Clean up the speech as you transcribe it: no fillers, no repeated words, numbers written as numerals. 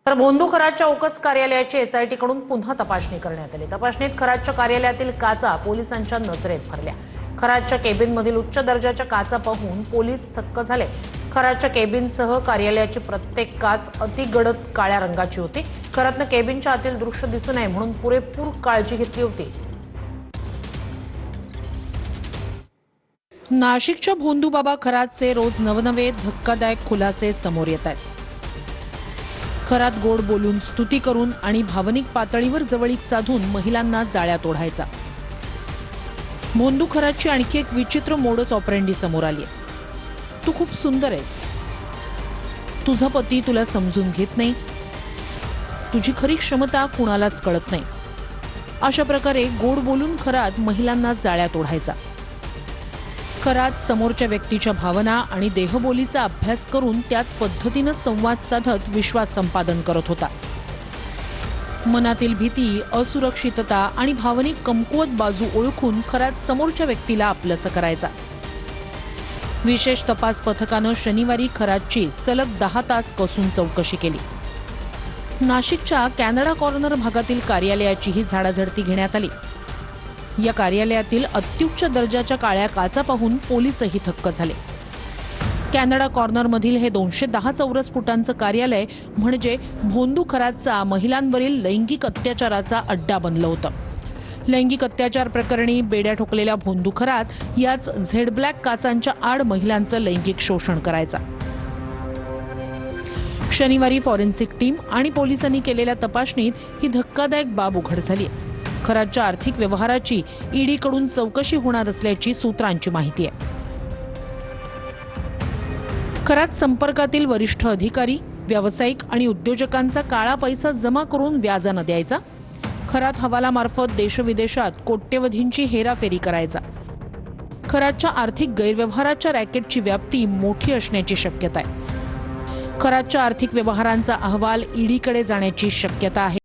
तर भोंदू खरातच्या ओकस कार्यालयाची एसआयटी कडून पुन्हा तपासणी करण्यात आली। तपासणीत खरातच्या कार्यालयातील काचा पोलिसांच्या नजरेत भरल्या। खरातच्या केबिनमधील उच्च दर्जाच्या काचा पाहून पोलीस थक्क झाले। खरातच्या केबिनसह कार्यालयाची प्रत्येक काच अतिगडद काळ्या रंगाची होती। खरातनं केबिनच्या आतील दृश्य दिसू नये म्हणून पुरेपूर काळजी घेतली होती। नाशिकच्या भोंदूबाबा खरातचे रोज नवनवे धक्कादायक खुलासे समोर येत आहेत। खरात गोड बोलून स्तुती करून आणि भावनिक पातळीवर जवळीक साधून महिलांना जाळ्यात ओढायचा। भोंदू खरातची आणखी एक विचित्र मोडस ऑपरेंडी समोर आली आहे। तू खूप सुंदर आहेस, तुझा पती तुला समजून घेत नाही, तुझी खरी क्षमता कुणालाच कळत नाही, अशा प्रकारे गोड बोलून खरात महिलांना जाळ्यात ओढायचा। खरात समोरच्या व्यक्तीच्या भावना आणि देहबोलीचा अभ्यास करून त्याच पद्धतीने संवाद साधत विश्वास संपादन करत होता। मनातील भीती, असुरक्षितता आणि भावनिक कमकुवत बाजू ओळखून खरात समोरच्या व्यक्तीला आपलंसं करायचा। विशेष तपास पथकानं शनिवारी खरातची सलग 10 तास कसून चौकशी केली। नाशिकच्या कॅनडा कॉर्नर भागातील कार्यालयाची ही झाडाझडती घेण्यात आली। या कार्यालयातील अत्युच्च दर्जाच्या काळ्या काचा पाहून पोलीसही थक्क झाले। कॅनडा कॉर्नरमधील हे 210 चौरस फुटांचं कार्यालय म्हणजे भोंदू खरातचा महिलांवरील लैंगिक अत्याचाराचा अड्डा बनलं होतं। लैंगिक अत्याचार प्रकरणी बेड्या ठोकलेल्या भोंदू खरात याच झेड ब्लॅक काचांच्या आड महिलांचं लैंगिक शोषण करायचा। शनिवारी फॉरेन्सिक टीम आणि पोलिसांनी केलेल्या तपासणीत ही धक्कादायक बाब उघड झाली। खरातच्या आर्थिक व्यवहाराची ईडीकडून चौकशी होणार असल्याची सूत्रांची माहिती आहे। खरात संपर्कातील वरिष्ठ अधिकारी, व्यावसायिक आणि उद्योजकांचा काळा पैसा जमा करून व्याजानं द्यायचा। खरात हवालामार्फत देशविदेशात कोट्यवधींची हेराफेरी करायचा। खरातच्या आर्थिक गैरव्यवहाराच्या रॅकेटची व्याप्ती मोठी असण्याची शक्यता आहे। खरातच्या आर्थिक व्यवहारांचा अहवाल ईडीकडे जाण्याची शक्यता आहे।